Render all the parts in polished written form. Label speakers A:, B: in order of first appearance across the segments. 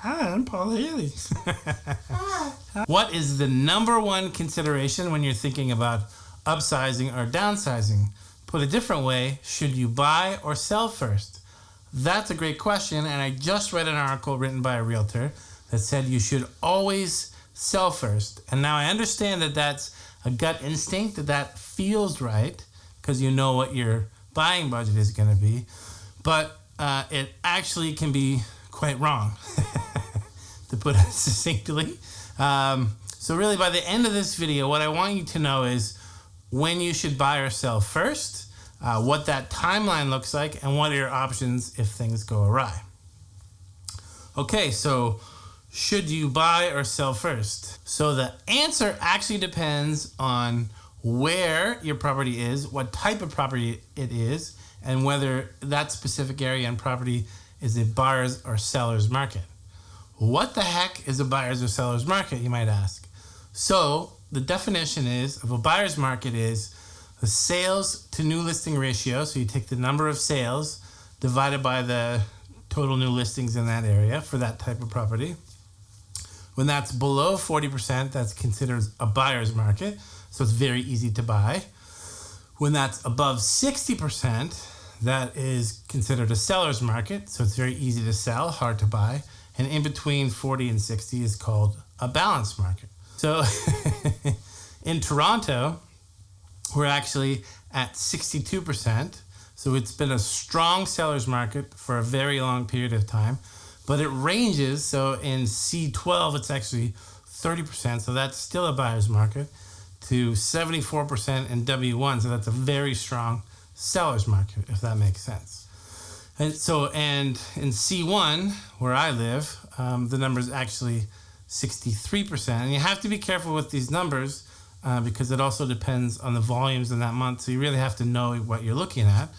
A: Hi, I'm Paul Haley. What is the number one consideration when you're thinking about upsizing or downsizing? Put a different way, should you buy or sell first? That's a great question, and I just read an article written by a realtor that said you should always sell first. And now I understand that that's a gut instinct, that feels right, because you know what your buying budget is going to be, but it actually can be quite wrong, to put it succinctly. So really, by the end of this video, what I want you to know is when you should buy or sell first, what that timeline looks like, and what are your options if things go awry. Okay, so should you buy or sell first? So the answer actually depends on where your property is, what type of property it is, and whether that specific area and property is a buyer's or seller's market. What the heck is a buyer's or seller's market, you might ask? So the definition of a buyer's market is the sales to new listing ratio. So you take the number of sales divided by the total new listings in that area for that type of property. When that's below 40%, that's considered a buyer's market. So it's very easy to buy. When that's above 60%, that is considered a seller's market. So it's very easy to sell, hard to buy. And in between 40 and 60 is called a balanced market. So in Toronto, we're actually at 62%. So it's been a strong seller's market for a very long period of time, but it ranges. So in C12, it's actually 30%. So that's still a buyer's market, to 74% in W1. So that's a very strong seller's market, if that makes sense. And in C1, where I live, the number is actually 63%. And you have to be careful with these numbers because it also depends on the volumes in that month. So you really have to know what you're looking at.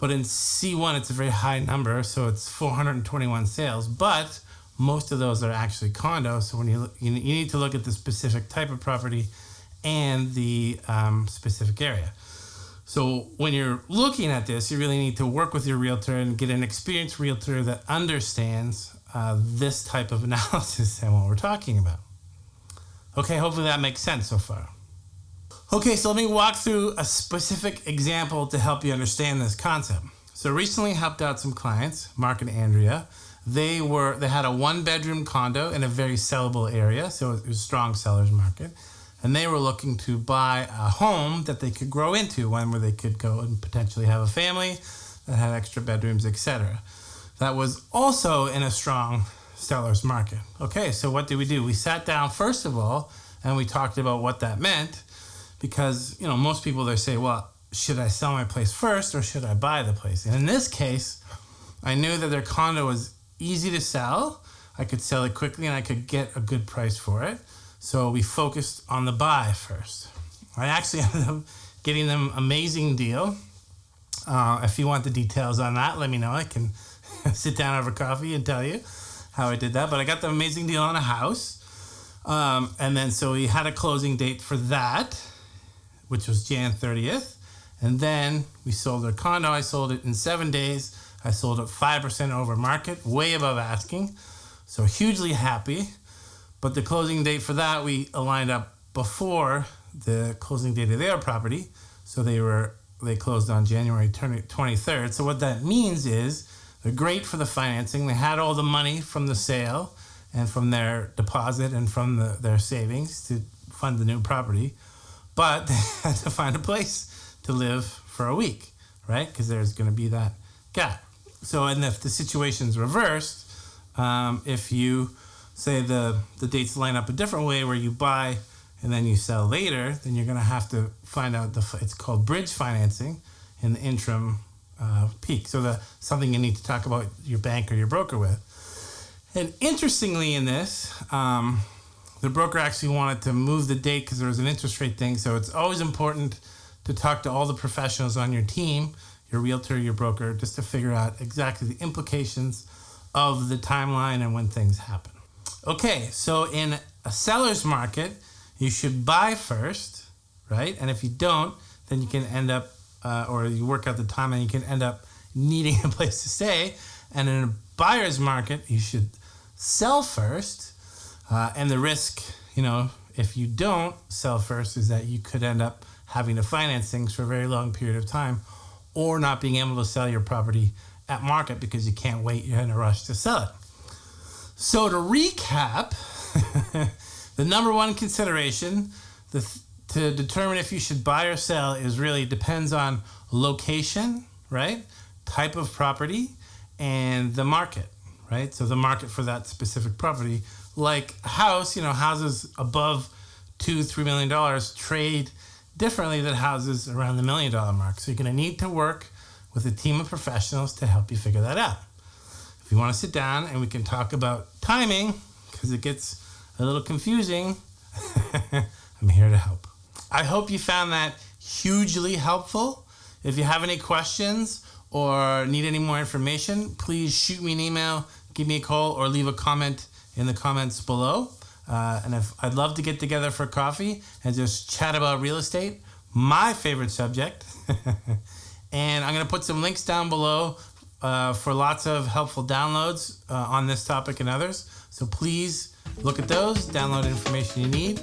A: But in C1, it's a very high number. So it's 421 sales, but most of those are actually condos. So when you need to look at the specific type of property and the specific area. So when you're looking at this, you really need to work with your realtor and get an experienced realtor that understands this type of analysis and what we're talking about. Okay, hopefully that makes sense so far. Okay, so let me walk through a specific example to help you understand this concept. So recently helped out some clients, Mark and Andrea. They had a one-bedroom condo in a very sellable area, so it was a strong seller's market. And they were looking to buy a home that they could grow into, one where they could go and potentially have a family that had extra bedrooms, etc. That was also in a strong seller's market. Okay, so what did we do? We sat down first of all, and we talked about what that meant, because most people they say, well, should I sell my place first or should I buy the place? And in this case, I knew that their condo was easy to sell. I could sell it quickly and I could get a good price for it. So we focused on the buy first. I actually ended up getting them an amazing deal. If you want the details on that, let me know. I can sit down over coffee and tell you how I did that. But I got the amazing deal on a house. And then so we had a closing date for that, which was Jan 30th. And then we sold their condo. I sold it in 7 days. I sold it 5% over market, way above asking. So hugely happy. But the closing date for that, we aligned up before the closing date of their property. So they closed on January 23rd. So what that means is they're great for the financing. They had all the money from the sale and from their deposit and from their savings to fund the new property. But they had to find a place to live for a week, right? Because there's going to be that gap. So, and if the situation's reversed, if you say the dates line up a different way where you buy and then you sell later, then you're going to have to find out it's called bridge financing in the interim peak. So something you need to talk about your bank or your broker with. And interestingly in this, the broker actually wanted to move the date because there was an interest rate thing. So it's always important to talk to all the professionals on your team, your realtor, your broker, just to figure out exactly the implications of the timeline and when things happen. Okay, so in a seller's market, you should buy first, right? And if you don't, then you can end up, or you work out the time and you can end up needing a place to stay. And in a buyer's market, you should sell first. And the risk, if you don't sell first, is that you could end up having to finance things for a very long period of time, or not being able to sell your property at market because you can't wait, you're in a rush to sell it. So to recap, the number one consideration to determine if you should buy or sell is really depends on location, right? Type of property, and the market, right? So the market for that specific property, like a house, houses above $2-3 million trade differently than houses around the $1 million mark. So you're going to need to work with a team of professionals to help you figure that out. If you want to sit down and we can talk about timing, because it gets a little confusing, I'm here to help. I hope you found that hugely helpful. If you have any questions or need any more information, please shoot me an email, give me a call, or leave a comment in the comments below. And I'd love to get together for coffee and just chat about real estate, my favorite subject. And I'm going to put some links down below for lots of helpful downloads on this topic and others. So please look at those, download information you need.